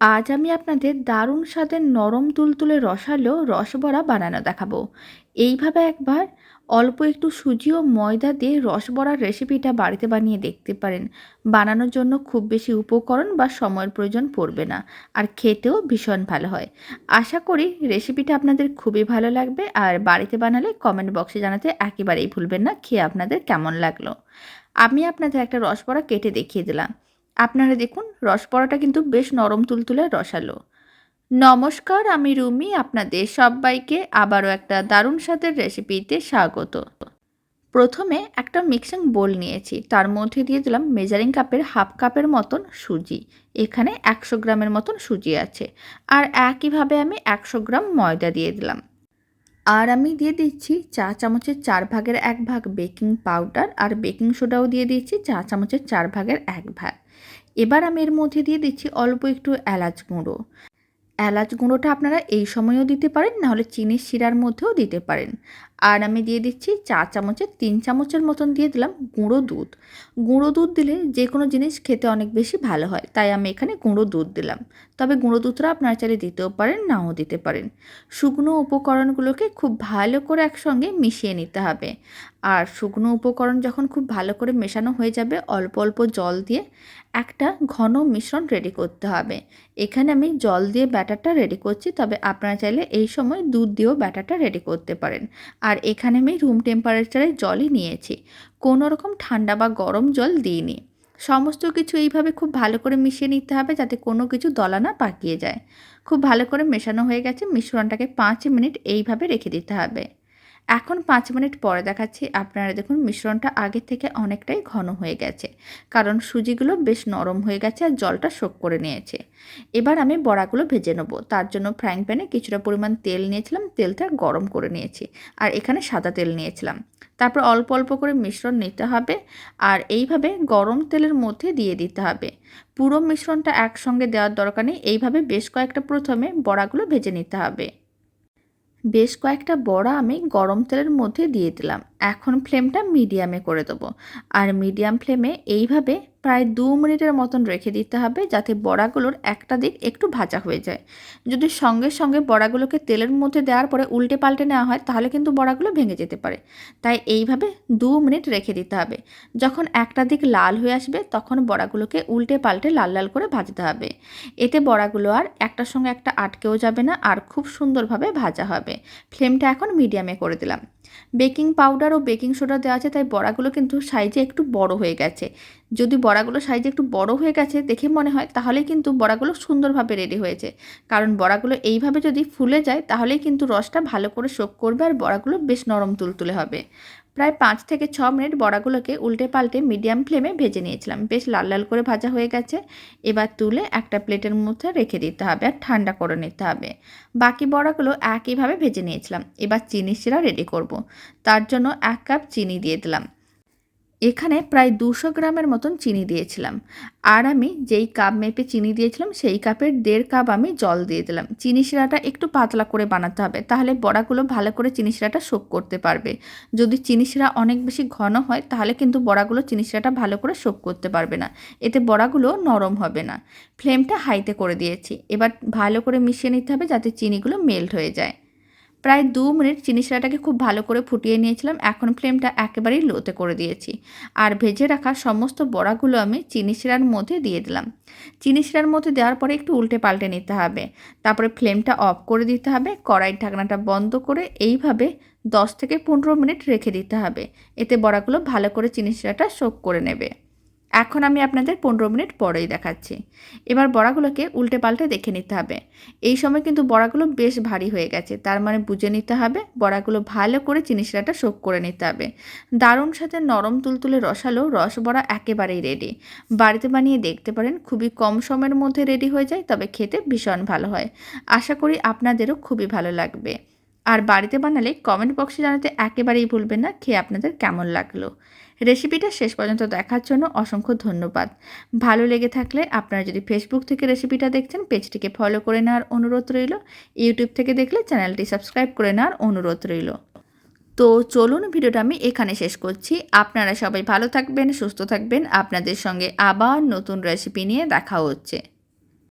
আজ আমি আপনাদের দারুণ স্বাদের নরম তুলতুলে রসালো রসবড়া বানানো দেখাবো। এইভাবে একবার অল্প একটু সুজি ও ময়দা দিয়ে রসবড়ার রেসিপিটা বাড়িতে বানিয়ে দেখতে পারেন। বানানোর জন্য খুব বেশি উপকরণ বা সময়ের প্রয়োজন পড়বে না, আর খেতেও ভীষণ ভালো হয়। আশা করি রেসিপিটা আপনাদের খুবই ভালো লাগবে, আর বাড়িতে বানালে কমেন্ট বক্সে জানাতে একেবারেই ভুলবেন না খেয়ে আপনাদের কেমন লাগলো। আমি আপনাদের একটা রসবড়া কেটে দেখিয়ে দিলাম। আপনারা দেখুন, রসবড়াটা কিন্তু বেশ নরম তুলতুলে রসালো। নমস্কার, আমি রুমি। আপনাদের সবাইকে আবারও একটা দারুণ স্বাদের রেসিপিতে স্বাগত। প্রথমে একটা মিক্সিং বোল নিয়েছি, তার মধ্যে দিয়ে দিলাম মেজারিং কাপের হাফ কাপের মতন সুজি। এখানে 100 গ্রামের মতন সুজি আছে। আর একইভাবে আমি 100 গ্রাম ময়দা দিয়ে দিলাম। আর আমি দিয়ে দিচ্ছি চা চামচের 4 ভাগের 1 ভাগ বেকিং পাউডার, আর বেকিং সোডাও দিয়ে দিচ্ছি চা চামচের 4 ভাগের 1 ভাগ। এবার আমি এর মধ্যে দিয়ে দিচ্ছি অল্প একটু এলাচ গুঁড়ো। এলাচ গুঁড়োটা আপনারা এই সময়েও দিতে পারেন, নাহলে চিনির শিরার মধ্যেও দিতে পারেন। আর আমি দিয়ে দিচ্ছি চা চামচের 3 চামচের মতন দিয়ে দিলাম গুঁড়ো দুধ। গুঁড়ো দুধ দিলে যে কোনো জিনিস খেতে অনেক বেশি ভালো হয়, তাই আমি এখানে গুঁড়ো দুধ দিলাম। তবে গুঁড়ো দুধটা আপনারা চাইলে দিতেও পারেন, নাও দিতে পারেন। শুকনো উপকরণগুলোকে খুব ভালো করে একসঙ্গে মিশিয়ে নিতে হবে। আর শুকনো উপকরণ যখন খুব ভালো করে মেশানো হয়ে যাবে, অল্প অল্প জল দিয়ে একটা ঘন মিশ্রণ রেডি করতে হবে। এখানে আমি জল দিয়ে ব্যাটারটা রেডি করছি, তবে আপনারা চাইলে এই সময় দুধ দিয়েও ব্যাটারটা রেডি করতে পারেন। আর এখানে আমি রুম টেম্পারেচারে জলই নিয়েছি, কোনো রকম ঠান্ডা বা গরম জল দিইনি। সমস্ত কিছু এইভাবে খুব ভালো করে মিশিয়ে নিতে হবে, যাতে কোনো কিছু দলা না পাকিয়ে যায়। খুব ভালো করে মেশানো হয়ে গেছে, মিশ্রণটাকে 5 মিনিট এইভাবে রেখে দিতে হবে। এখন 5 মিনিট পরে দেখাচ্ছি। আপনারা দেখুন, মিশ্রণটা আগের থেকে অনেকটাই ঘন হয়ে গেছে, কারণ সুজিগুলো বেশ নরম হয়ে গেছে আর জলটা শোক করে নিয়েছে। এবার আমি বড়াগুলো ভেজে নেব। তার জন্য ফ্রাইং প্যানে কিছুটা পরিমাণ তেল নিয়েছিলাম, তেলটা গরম করে নিয়েছি। আর এখানে সাদা তেল নিয়েছিলাম। তারপর অল্প অল্প করে মিশ্রণ নিতে হবে, আর এইভাবে গরম তেলের মধ্যে দিয়ে দিতে হবে। পুরো মিশ্রণটা একসঙ্গে দেওয়ার দরকার নেই, এইভাবে বেশ কয়েকটা প্রথমে বড়াগুলো ভেজে নিতে হবে। বেশ কয়েকটা বড়া আমি গরম তেলের মধ্যে দিয়ে দিলাম। এখন ফ্লেমটা মিডিয়ামে করে দেবো। আর মিডিয়াম ফ্লেমে এইভাবে প্রায় 2 মিনিটের মতন রেখে দিতে হবে, যাতে বড়াগুলোর একটা দিক একটু ভাজা হয়ে যায়। যদি সঙ্গে সঙ্গে বড়াগুলোকে তেলের মধ্যে দেওয়ার পরে উল্টে পাল্টে নেওয়া হয়, তাহলে কিন্তু বড়াগুলো ভেঙে যেতে পারে। তাই এইভাবে 2 মিনিট রেখে দিতে হবে। যখন একটা দিক লাল হয়ে আসবে, তখন বড়াগুলোকে উল্টে পাল্টে লাল লাল করে ভাজতে হবে। এতে বড়াগুলো আর একটার সঙ্গে একটা আটকেও যাবে না, আর খুব সুন্দরভাবে ভাজা হবে। ফ্লেমটা এখন মিডিয়ামে করে দিলাম। বেকিং পাউডার ও বেকিং সোডা দেওয়া আছে, তাই বড়াগুলো কিন্তু সাইজে একটু বড় হয়ে গেছে। যদি বড়াগুলো সাইজে একটু বড় হয়ে গেছে দেখে মনে হয়, তাহলেই কিন্তু বড়াগুলো সুন্দরভাবে রেডি হয়েছে। কারণ বড়াগুলো এইভাবে যদি ফুলে যায়, তাহলেই কিন্তু রসটা ভালো করে শোক করবে, আর বড়াগুলো বেশ নরম তুলতুলে হবে। প্রায় 5 থেকে 6 মিনিট বড়াগুলোকে উল্টে পাল্টে মিডিয়াম ফ্লেমে ভেজে নিয়েছিলাম। বেশ লাল লাল করে ভাজা হয়ে গেছে। এবার তুলে একটা প্লেটের মধ্যে রেখে দিতে হবে, আর ঠান্ডা করে নিতে হবে। বাকি বড়াগুলো একইভাবে ভেজে নিয়েছিলাম। এবার চিনি শিরা রেডি করব। তার জন্য 1 কাপ চিনি দিয়ে দিলাম। এখানে প্রায় 200 গ্রামের মতন চিনি দিয়েছিলাম। আর আমি যেই কাপ মেপে চিনি দিয়েছিলাম, সেই কাপের 1.5 কাপ আমি জল দিয়ে দিলাম। চিনি শিরাটা একটু পাতলা করে বানাতে হবে, তাহলে বড়াগুলো ভালো করে চিনি শিরাটা শোক করতে পারবে। যদি চিনি শিরা অনেক বেশি ঘন হয়, তাহলে কিন্তু বড়াগুলো চিনি শিরাটা ভালো করে শোক করতে পারবে না। এতে বড়াগুলো নরম হবে না। ফ্লেমটা হাইতে করে দিয়েছি। এবার ভালো করে মিশিয়ে নিতে হবে, যাতে চিনিগুলো মেল্ট হয়ে যায়। প্রায় 2 মিনিট চিনি শিরাটাকে খুব ভালো করে ফুটিয়ে নিয়েছিলাম। এখন ফ্লেমটা একেবারেই লোতে করে দিয়েছি। আর ভেজে রাখা সমস্ত বড়াগুলো আমি চিনি শিরার মধ্যে দিয়ে দিলাম। চিনি শিরার মধ্যে দেওয়ার পরে একটু উল্টে পাল্টে নিতে হবে। তারপরে ফ্লেমটা অফ করে দিতে হবে। কড়াইয়ের ঢাকনাটা বন্ধ করে এইভাবে 10 থেকে 15 মিনিট রেখে দিতে হবে। এতে বড়াগুলো ভালো করে চিনি শিরাটা সোক করে নেবে। এখন আমি আপনাদের 15 মিনিট পরেই দেখাচ্ছি। এবার বড়াগুলোকে উল্টে পাল্টে দেখে নিতে হবে। এই সময় কিন্তু বড়াগুলো বেশ ভারী হয়ে গেছে, তার মানে বুঝে নিতে হবে বড়াগুলো ভালো করে চিনি শিরাটা শোক করে নিতে হবে। দারুণ সাথে নরম তুলতুলে রসালো রসবড়া একেবারেই রেডি। বাড়িতে বানিয়ে দেখতে পারেন, খুবই কম সময়ের মধ্যে রেডি হয়ে যায়, তবে খেতে ভীষণ ভালো হয়। আশা করি আপনাদেরও খুবই ভালো লাগবে। আর বাড়িতে বানালে কমেন্ট বক্সে জানাতে একেবারেই ভুলবেন না খেয়ে আপনাদের কেমন লাগলো। রেসিপিটা শেষ পর্যন্ত দেখার জন্য অসংখ্য ধন্যবাদ। ভালো লেগে থাকলে আপনারা যদি ফেসবুক থেকে রেসিপিটা দেখছেন, পেজটিকে ফলো করে নেওয়ার অনুরোধ রইল। ইউটিউব থেকে দেখলে চ্যানেলটি সাবস্ক্রাইব করে নেওয়ার অনুরোধ রইল। তো চলুন, ভিডিওটা আমি এখানে শেষ করছি। আপনারা সবাই ভালো থাকবেন, সুস্থ থাকবেন। আপনাদের সঙ্গে আবার নতুন রেসিপি নিয়ে দেখা হচ্ছে।